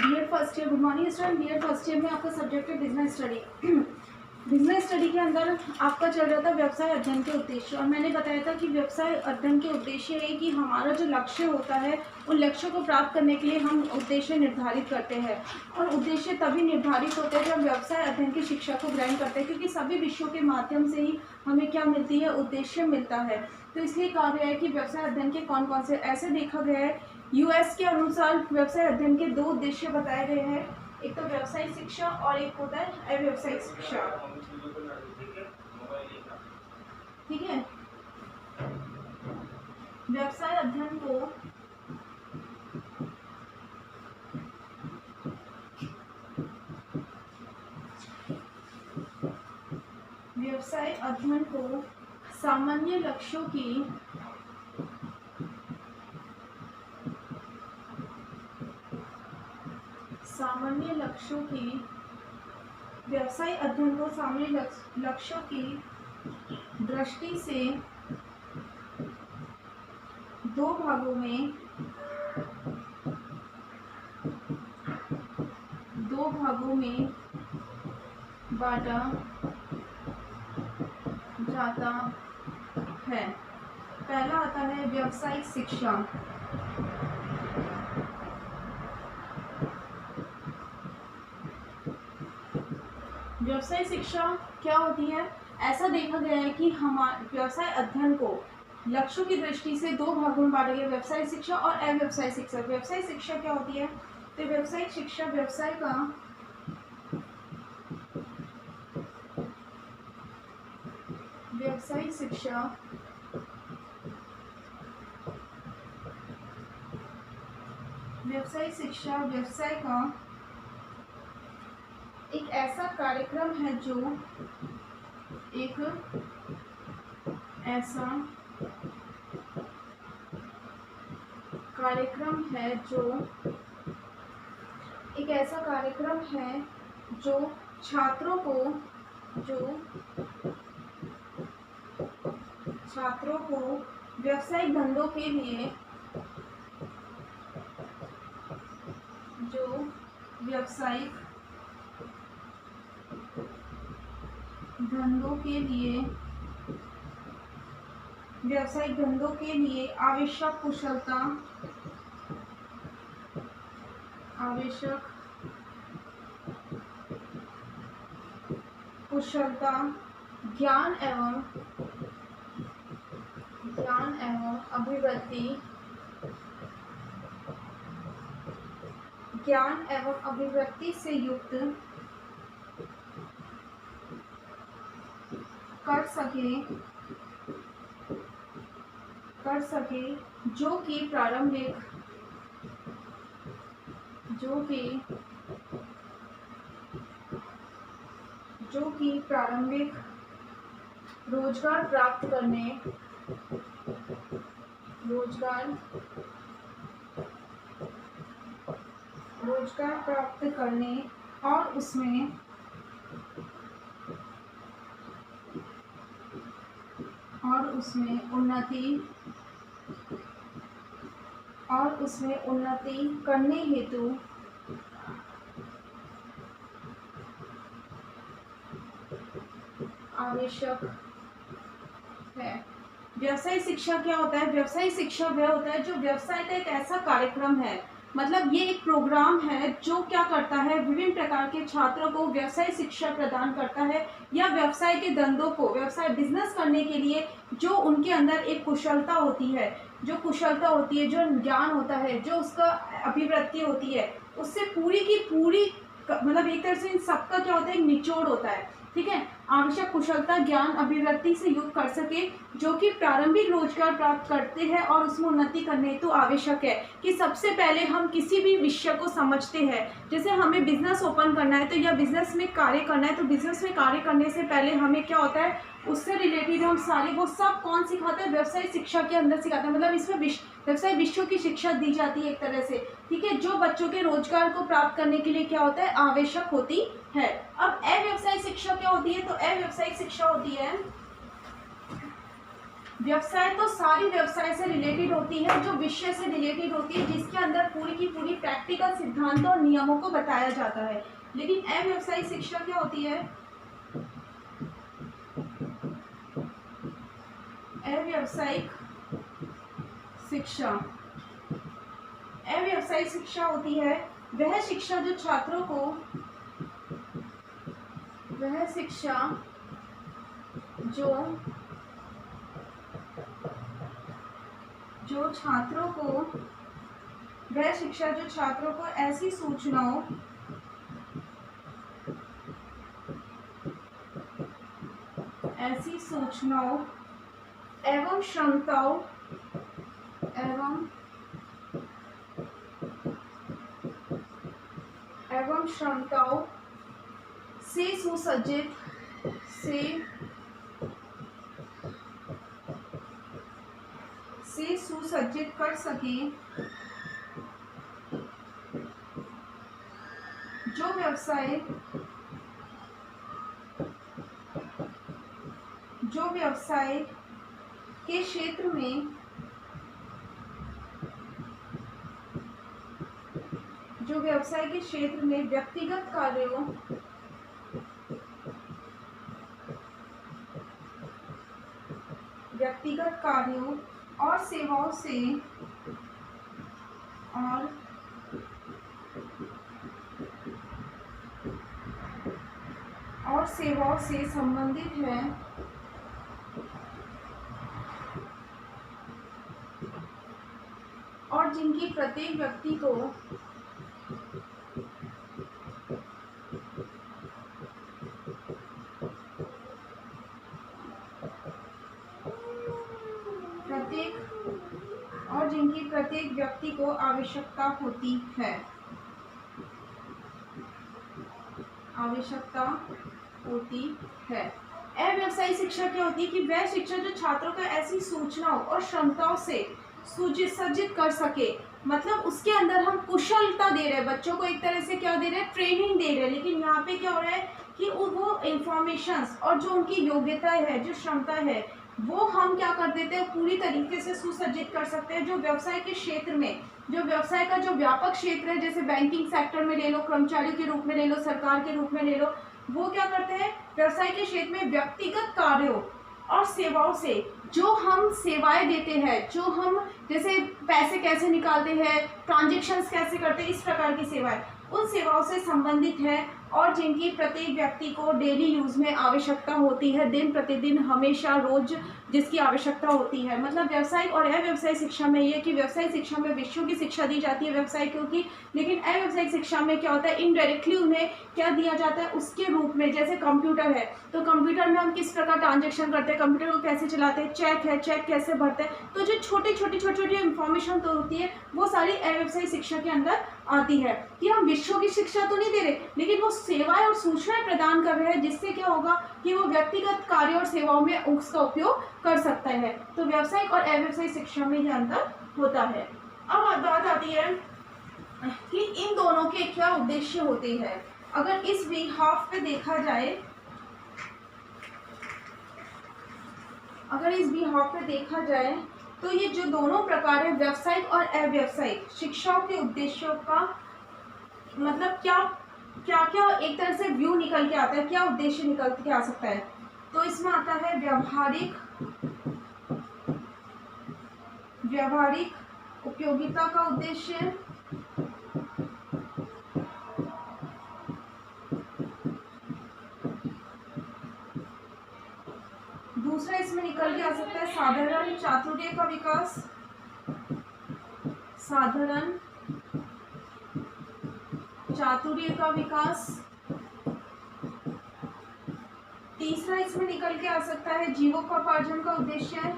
BEd first year, good morning student. BEd first year में आपका subject है business study. Business study के अंदर आपका चल रहा था व्यवसाय अध्ययन के उद्देश्य, और मैंने बताया था कि व्यवसाय अध्ययन के उद्देश्य है कि हमारा जो लक्ष्य होता है उन लक्ष्यों को प्राप्त करने के लिए हम उद्देश्य निर्धारित करते हैं, और उद्देश्य तभी निर्धारित होते हैं जब व्यवसाय अध्ययन की शिक्षा को ग्रहण करते हैं, क्योंकि सभी विषयों के माध्यम से ही हमें क्या मिलती है, उद्देश्य मिलता है। तो इसलिए कहा गया है कि व्यवसाय अध्ययन के कौन कौन से, ऐसे देखा गया है यूएस के अनुसार व्यवसाय अध्ययन के 2 उद्देश्य बताए गए हैं, एक तो व्यवसायिक शिक्षा और एक होता है अव्यवसायिक शिक्षा। ठीक है, व्यवसाय अध्ययन को सामान्य लक्ष्यों की व्यवसाय अध्ययन को सामान्य लक्ष्यों की दृष्टि से 2 भागों में बांटा जाता है। पहला आता है व्यावसायिक शिक्षा। व्यवसाय शिक्षा क्या होती है? ऐसा देखा गया है कि हमारे व्यवसाय अध्ययन को लक्ष्यों की दृष्टि से 2 भागों में बांटा गया, व्यवसाय शिक्षा और अव्यवसाय शिक्षा। व्यवसाय शिक्षा क्या होती है? तो व्यवसायिक शिक्षा व्यवसाय का एक ऐसा कार्यक्रम है जो छात्रों को व्यावसायिक धंधों के लिए आवश्यक कुशलता, ज्ञान एवं अभिव्यक्ति से युक्त कर सके जो कि प्रारंभिक रोजगार प्राप्त करने और उसमें उन्नति करने हेतु आवश्यक है। व्यवसाय शिक्षा क्या होता है? व्यवसाय शिक्षा वह होता है जो व्यवसाय का एक ऐसा कार्यक्रम है, मतलब ये एक प्रोग्राम है जो क्या करता है, विभिन्न प्रकार के छात्रों को व्यवसाय शिक्षा प्रदान करता है, या व्यवसाय के धंधों को, व्यवसाय बिजनेस करने के लिए जो उनके अंदर एक कुशलता होती है, जो ज्ञान होता है, जो उसका अभिवृत्ति होती है, उससे पूरी की पूरी, मतलब एक तरह से इन सबका क्या होता है, एक निचोड़ होता है। ठीक है, आवश्यक कुशलता, ज्ञान, अभिवृत्ति से युक्त कर सके जो कि प्रारंभिक रोजगार प्राप्त करते हैं और उसमें उन्नति करने हेतु आवश्यक है। कि सबसे पहले हम किसी भी विषय को समझते हैं, जैसे हमें बिजनेस ओपन करना है तो या बिजनेस में कार्य करना है, तो बिजनेस में कार्य करने से पहले हमें क्या होता है, उससे रिलेटेड हम सारे वो सब कौन सिखाता है, व्यवसाय शिक्षा के अंदर सिखाता है, मतलब इसमें व्यवसाय विषयों की शिक्षा दी जाती है एक तरह से। ठीक है, जो बच्चों के रोजगार को प्राप्त करने के लिए क्या होता है, आवश्यक होती है। अब अव्यवसायिक शिक्षा क्या होती है? तो अव्यवसायिक शिक्षा होती है व्यवसाय तो सारी व्यवसाय से रिलेटेड होती है, जो विषय से रिलेटेड होती है, जिसके अंदर पूरी की पूरी प्रैक्टिकल सिद्धांतों और नियमों को बताया जाता है। लेकिन अव्यवसायिक शिक्षा क्या होती है? अव्यवसायिक शिक्षा, अव्यवसायिक शिक्षा होती है वह शिक्षा जो छात्रों को, वह शिक्षा जो छात्रों को, वह शिक्षा जो छात्रों को ऐसी सूचनाओं एवं क्षमताओं से सुसज्जित कर सके, जो व्यवसाय के क्षेत्र में व्यक्तिगत कार्यों और सेवाओं से संबंधित है, और जिनकी प्रत्येक व्यक्ति को प्रत्येक व्यक्ति को आवश्यकता होती है। अव्यवसायिक शिक्षा क्या होती है? कि वह शिक्षा जो छात्रों को ऐसी सूचनाओं और क्षमताओं से सुसज्जित कर सके, मतलब उसके अंदर हम कुशलता दे रहे हैं बच्चों को, एक तरह से क्या दे रहे हैं? ट्रेनिंग दे रहे हैं। लेकिन यहाँ पे क्या हो रहा है कि वो इंफॉर्मेशंस और जो उनकी योग्यता है, जो क्षमता है, वो हम क्या कर देते हैं? पूरी तरीके से सुसज्जित कर सकते हैं। जो व्यवसाय के क्षेत्र में, जो व्यवसाय का जो व्यापक क्षेत्र है, जैसे बैंकिंग सेक्टर में ले लो, कर्मचारी के रूप में ले लो, सरकार के रूप में ले लो, वो क्या करते हैं? व्यवसाय के क्षेत्र में व्यक्तिगत कार्यों और सेवाओं से, जो हम सेवाएं देते हैं, जो हम जैसे पैसे कैसे निकालते हैं, ट्रांजेक्शन्स कैसे करते हैं, इस प्रकार की सेवाएं, उन सेवाओं से संबंधित है, और जिनकी प्रत्येक व्यक्ति को डेली यूज में आवश्यकता होती है, दिन प्रतिदिन, हमेशा, रोज जिसकी आवश्यकता होती है। मतलब व्यवसायिक और अव्यवसायिक शिक्षा में ये कि व्यवसायिक शिक्षा में विषयों की शिक्षा दी जाती है व्यवसायिकों की, लेकिन अव्यवसायिक शिक्षा में क्या होता है? इनडायरेक्टली उन्हें क्या दिया जाता है? उसके रूप में, जैसे कंप्यूटर है तो कंप्यूटर में हम किस प्रकार ट्रांजेक्शन करते हैं, कंप्यूटर को कैसे चलाते हैं, चेक है, चेक कैसे भरते हैं, तो जो छोटी इंफॉर्मेशन तो होती है, वो सारी अव्यवसायिक शिक्षा के अंदर आती है। कि हम विषयों की शिक्षा तो नहीं दे रहे, लेकिन वो सेवाएं और सूचनाएं प्रदान कर रहे हैं, जिससे क्या होगा कि वो व्यक्तिगत कार्य और सेवाओं में उसका उपयोग कर सकता है। तो व्यावसायिक और अव्यवसायिक शिक्षा में यह अंतर होता है। अब बात आती है कि इन दोनों के क्या उद्देश्य होते हैं। अगर इस बिहाफ पे देखा जाए, तो ये जो दोनों प्रकार है, व्यावसायिक और अव्यावसायिक शिक्षाओं के उद्देश्यों का मतलब क्या क्या एक तरह से व्यू निकल के आता है, क्या उद्देश्य निकल के आ सकता है। तो इसमें आता है व्यावहारिक उपयोगिता का उद्देश्य, दूसरा इसमें निकल के आ सकता है साधारण चातुर्य का विकास, साधारण चातुर्य का विकास। तीसरा इसमें निकल के आ सकता है जीविकोपार्जन का उद्देश्य,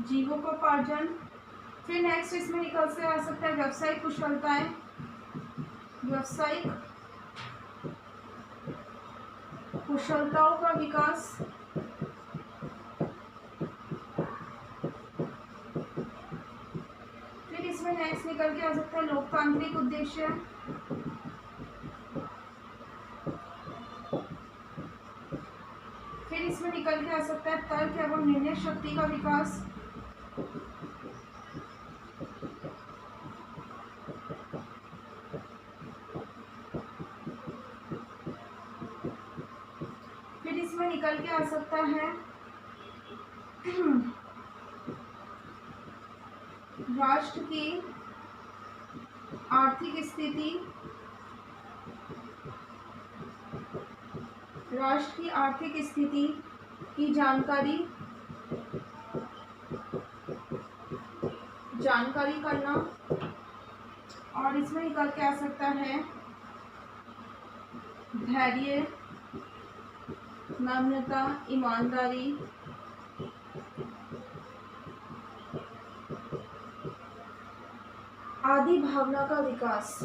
जीविकोपार्जन। फिर नेक्स्ट इसमें निकल से आ सकता है व्यावसायिक कुशलताएं, व्यावसायिक कुशलताओं का विकास। फिर इसमें नेक्स्ट निकल के आ सकता है लोकतांत्रिक उद्देश्य, निकल के आ सकता है तर्क एवं निर्णय शक्ति का विकास। फिर इसमें निकल के आ सकता है राष्ट्र की आर्थिक स्थिति, राष्ट्र की आर्थिक स्थिति की जानकारी करना। और इसमें निकल के आ सकता है धैर्य, नम्रता, ईमानदारी, आदि भावना का विकास।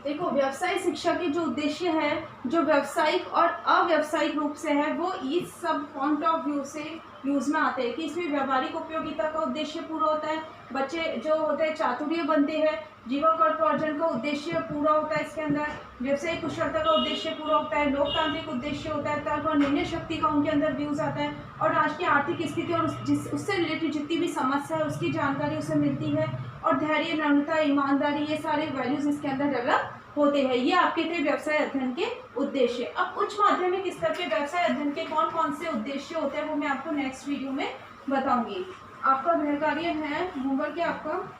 देखो, व्यवसाय शिक्षा के जो उद्देश्य है, जो व्यावसायिक और अव्यावसायिक रूप से है, वो इस सब पॉइंट ऑफ व्यू से यूज में आते हैं कि इसमें व्यावहारिक उपयोगिता का उद्देश्य पूरा होता है, बच्चे जो होते हैं चातुर्य बनते हैं, जीवक अर्थ का उद्देश्य पूरा होता है, इसके अंदर व्यवसायिक कुशलता का उद्देश्य पूरा होता है, लोकतांत्रिक उद्देश्य होता है, तर्क और निर्णय शक्ति का उनके अंदर व्यूज आता है, और राष्ट्र की आर्थिक स्थिति और उससे रिलेटेड जितनी भी समस्या है उसकी जानकारी उसे मिलती है, और धैर्य, नम्रता, ईमानदारी, ये सारे वैल्यूज इसके अंदर डेवलप होते हैं। ये आपके थे व्यवसाय अध्ययन के उद्देश्य। अब उच्च माध्यमिक स्तर के व्यवसाय अध्ययन के कौन कौन से उद्देश्य होते हैं वो मैं आपको नेक्स्ट वीडियो में बताऊंगी। आपका गृह कार्य है होमवर्क है आपका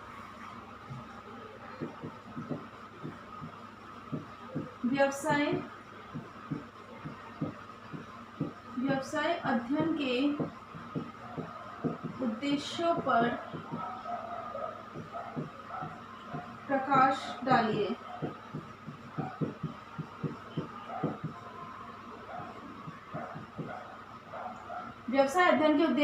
व्यवसाय अध्ययन के उद्देश्यों पर प्रकाश डालिए। व्यवसाय अध्ययन के उद्देश्य